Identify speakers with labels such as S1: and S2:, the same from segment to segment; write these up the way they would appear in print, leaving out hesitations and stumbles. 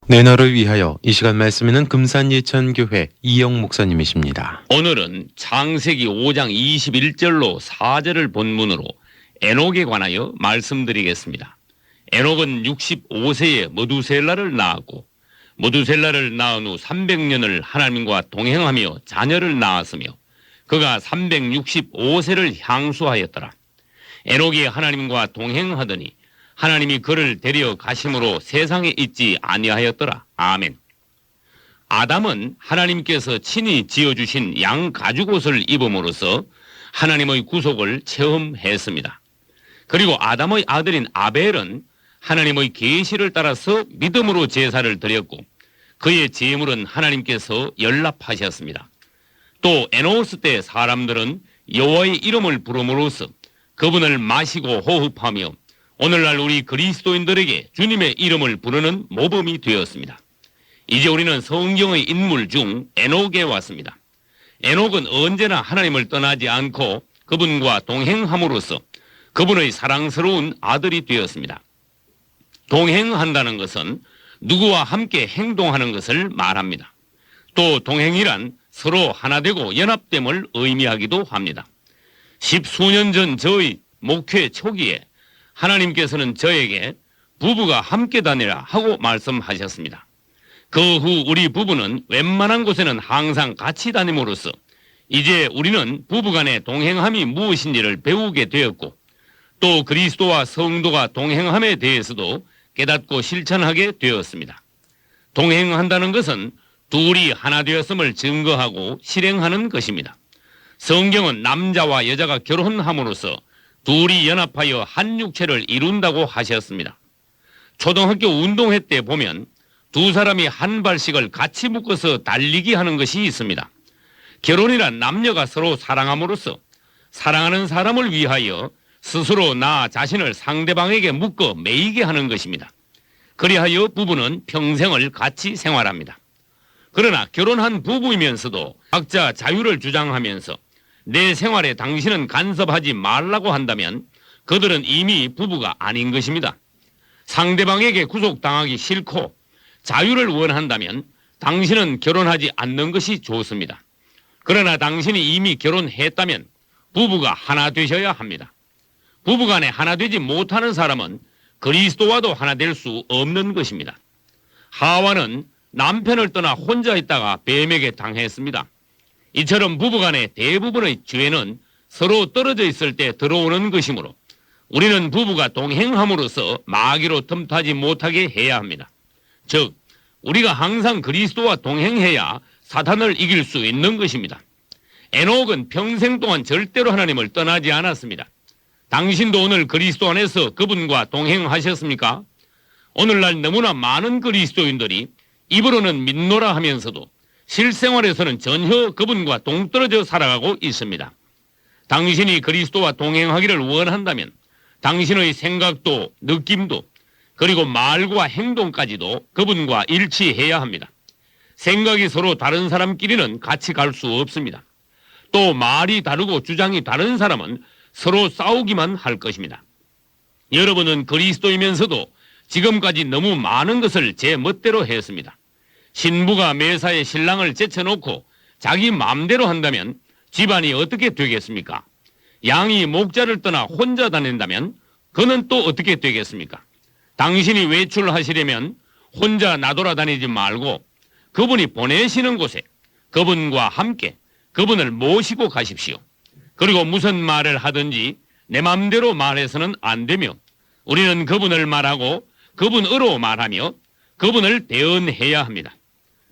S1: 내 너를 위하여 이 시간 말씀에는 금산예천교회 이영 목사님이십니다.
S2: 오늘은 창세기 5장 21절로 4절을 본문으로 에녹에 관하여 말씀드리겠습니다. 에녹은 65세에 머두셀라를 낳았고 머두셀라를 낳은 후 300년을 하나님과 동행하며 자녀를 낳았으며 그가 365세를 향수하였더라. 에녹이 하나님과 동행하더니 하나님이 그를 데려 가심으로 세상에 있지 아니하였더라. 아멘. 아담은 하나님께서 친히 지어주신 양 가죽옷을 입음으로써 하나님의 구속을 체험했습니다. 그리고 아담의 아들인 아벨은 하나님의 계시를 따라서 믿음으로 제사를 드렸고 그의 제물은 하나님께서 연락하셨습니다. 또 에노스 때 사람들은 여호와의 이름을 부름으로써 그분을 마시고 호흡하며 오늘날 우리 그리스도인들에게 주님의 이름을 부르는 모범이 되었습니다. 이제 우리는 성경의 인물 중 에녹에 왔습니다. 에녹은 언제나 하나님을 떠나지 않고 그분과 동행함으로써 그분의 사랑스러운 아들이 되었습니다. 동행한다는 것은 누구와 함께 행동하는 것을 말합니다. 또 동행이란 서로 하나 되고 연합됨을 의미하기도 합니다. 십수년 전 저의 목회 초기에 하나님께서는 저에게 부부가 함께 다니라 하고 말씀하셨습니다. 그 후 우리 부부는 웬만한 곳에는 항상 같이 다님으로써 이제 우리는 부부간의 동행함이 무엇인지를 배우게 되었고 또 그리스도와 성도가 동행함에 대해서도 깨닫고 실천하게 되었습니다. 동행한다는 것은 둘이 하나 되었음을 증거하고 실행하는 것입니다. 성경은 남자와 여자가 결혼함으로써 둘이 연합하여 한 육체를 이룬다고 하셨습니다. 초등학교 운동회 때 보면 두 사람이 한 발씩을 같이 묶어서 달리기 하는 것이 있습니다. 결혼이란 남녀가 서로 사랑함으로써 사랑하는 사람을 위하여 스스로 나 자신을 상대방에게 묶어 매이게 하는 것입니다. 그리하여 부부는 평생을 같이 생활합니다. 그러나 결혼한 부부이면서도 각자 자유를 주장하면서 내 생활에 당신은 간섭하지 말라고 한다면 그들은 이미 부부가 아닌 것입니다. 상대방에게 구속당하기 싫고 자유를 원한다면 당신은 결혼하지 않는 것이 좋습니다. 그러나 당신이 이미 결혼했다면 부부가 하나 되셔야 합니다. 부부간에 하나 되지 못하는 사람은 그리스도와도 하나 될 수 없는 것입니다. 하와는 남편을 떠나 혼자 있다가 뱀에게 당했습니다. 이처럼 부부간의 대부분의 죄는 서로 떨어져 있을 때 들어오는 것이므로 우리는 부부가 동행함으로써 마귀로 틈타지 못하게 해야 합니다. 즉 우리가 항상 그리스도와 동행해야 사탄을 이길 수 있는 것입니다. 에녹은 평생 동안 절대로 하나님을 떠나지 않았습니다. 당신도 오늘 그리스도 안에서 그분과 동행하셨습니까? 오늘날 너무나 많은 그리스도인들이 입으로는 믿노라 하면서도 실생활에서는 전혀 그분과 동떨어져 살아가고 있습니다. 당신이 그리스도와 동행하기를 원한다면 당신의 생각도 느낌도 그리고 말과 행동까지도 그분과 일치해야 합니다. 생각이 서로 다른 사람끼리는 같이 갈 수 없습니다. 또 말이 다르고 주장이 다른 사람은 서로 싸우기만 할 것입니다. 여러분은 그리스도이면서도 지금까지 너무 많은 것을 제 멋대로 했습니다. 신부가 매사에 신랑을 제쳐놓고 자기 마음대로 한다면 집안이 어떻게 되겠습니까? 양이 목자를 떠나 혼자 다닌다면 그는 또 어떻게 되겠습니까? 당신이 외출하시려면 혼자 나돌아다니지 말고 그분이 보내시는 곳에 그분과 함께 그분을 모시고 가십시오. 그리고 무슨 말을 하든지 내 마음대로 말해서는 안 되며 우리는 그분을 말하고 그분으로 말하며 그분을 대언해야 합니다.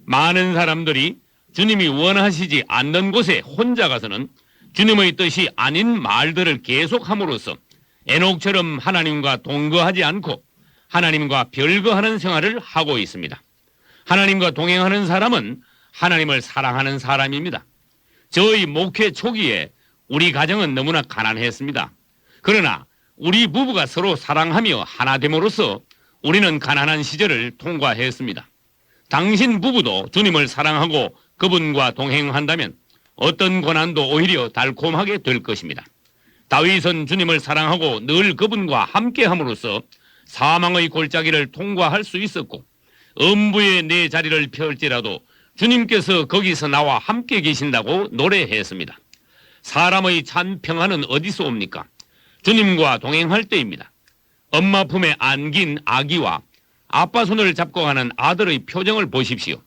S2: 많은 사람들이 주님이 원하시지 않는 곳에 혼자 가서는 주님의 뜻이 아닌 말들을 계속함으로써 에녹처럼 하나님과 동거하지 않고 하나님과 별거하는 생활을 하고 있습니다. 하나님과 동행하는 사람은 하나님을 사랑하는 사람입니다. 저희 목회 초기에 우리 가정은 너무나 가난했습니다. 그러나 우리 부부가 서로 사랑하며 하나됨으로써 우리는 가난한 시절을 통과했습니다. 당신 부부도 주님을 사랑하고 그분과 동행한다면 어떤 고난도 오히려 달콤하게 될 것입니다. 다윗은 주님을 사랑하고 늘 그분과 함께함으로써 사망의 골짜기를 통과할 수 있었고 음부에 내 자리를 펼지라도 주님께서 거기서 나와 함께 계신다고 노래했습니다. 사람의 참 평안은 어디서 옵니까? 주님과 동행할 때입니다. 엄마 품에 안긴 아기와 아빠 손을 잡고 가는 아들의 표정을 보십시오.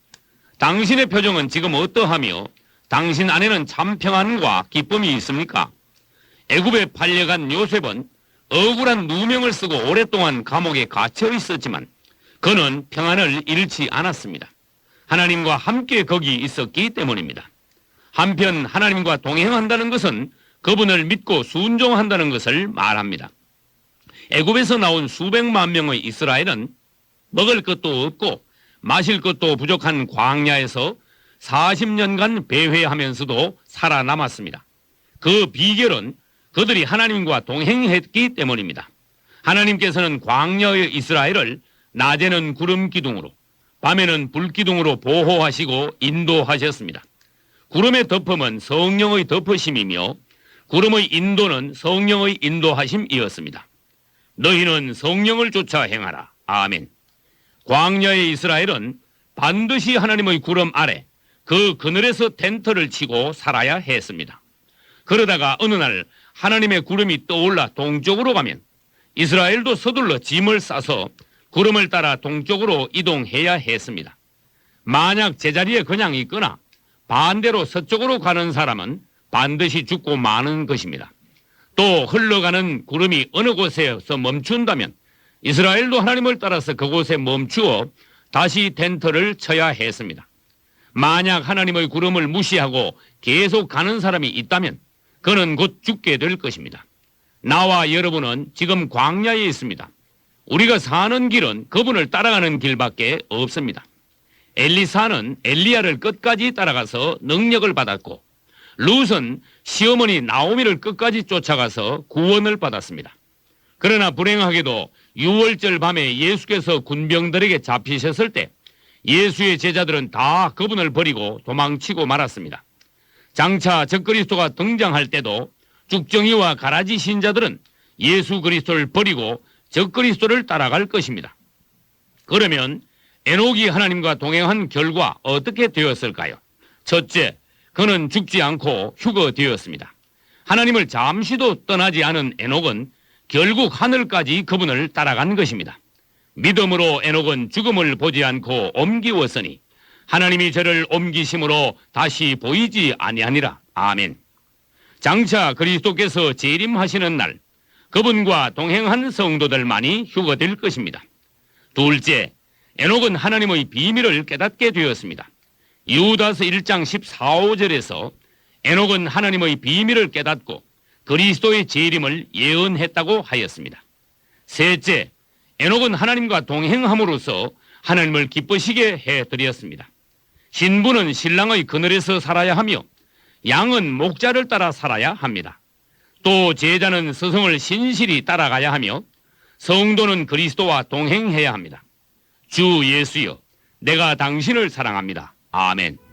S2: 당신의 표정은 지금 어떠하며 당신 안에는 참 평안과 기쁨이 있습니까? 애굽에 팔려간 요셉은 억울한 누명을 쓰고 오랫동안 감옥에 갇혀 있었지만 그는 평안을 잃지 않았습니다. 하나님과 함께 거기 있었기 때문입니다. 한편 하나님과 동행한다는 것은 그분을 믿고 순종한다는 것을 말합니다. 애굽에서 나온 수백만 명의 이스라엘은 먹을 것도 없고 마실 것도 부족한 광야에서 40년간 배회하면서도 살아남았습니다. 그 비결은 그들이 하나님과 동행했기 때문입니다. 하나님께서는 광야의 이스라엘을 낮에는 구름 기둥으로 밤에는 불 기둥으로 보호하시고 인도하셨습니다. 구름의 덮음은 성령의 덮으심이며 구름의 인도는 성령의 인도하심이었습니다. 너희는 성령을 쫓아 행하라. 아멘. 광야의 이스라엘은 반드시 하나님의 구름 아래 그 그늘에서 텐트를 치고 살아야 했습니다. 그러다가 어느 날 하나님의 구름이 떠올라 동쪽으로 가면 이스라엘도 서둘러 짐을 싸서 구름을 따라 동쪽으로 이동해야 했습니다. 만약 제자리에 그냥 있거나 반대로 서쪽으로 가는 사람은 반드시 죽고 마는 것입니다. 또 흘러가는 구름이 어느 곳에서 멈춘다면 이스라엘도 하나님을 따라서 그곳에 멈추어 다시 텐트를 쳐야 했습니다. 만약 하나님의 구름을 무시하고 계속 가는 사람이 있다면 그는 곧 죽게 될 것입니다. 나와 여러분은 지금 광야에 있습니다. 우리가 사는 길은 그분을 따라가는 길밖에 없습니다. 엘리사는 엘리야를 끝까지 따라가서 능력을 받았고 룻은 시어머니 나오미를 끝까지 쫓아가서 구원을 받았습니다. 그러나 불행하게도 6월절 밤에 예수께서 군병들에게 잡히셨을 때 예수의 제자들은 다 그분을 버리고 도망치고 말았습니다. 장차 적그리스도가 등장할 때도 죽정이와 가라지 신자들은 예수 그리스도를 버리고 적그리스도를 따라갈 것입니다. 그러면 에녹이 하나님과 동행한 결과 어떻게 되었을까요? 첫째, 그는 죽지 않고 휴거되었습니다. 하나님을 잠시도 떠나지 않은 에녹은 결국 하늘까지 그분을 따라간 것입니다. 믿음으로 에녹은 죽음을 보지 않고 옮기웠으니 하나님이 저를 옮기심으로 다시 보이지 아니하니라. 아멘. 장차 그리스도께서 재림하시는 날 그분과 동행한 성도들만이 휴거될 것입니다. 둘째, 에녹은 하나님의 비밀을 깨닫게 되었습니다. 유다서 1장 14, 15절에서 에녹은 하나님의 비밀을 깨닫고 그리스도의 재림을 예언했다고 하였습니다. 셋째, 에녹은 하나님과 동행함으로써 하나님을 기쁘시게 해드렸습니다. 신부는 신랑의 그늘에서 살아야 하며 양은 목자를 따라 살아야 합니다. 또 제자는 스승을 신실히 따라가야 하며 성도는 그리스도와 동행해야 합니다. 주 예수여, 내가 당신을 사랑합니다. 아멘.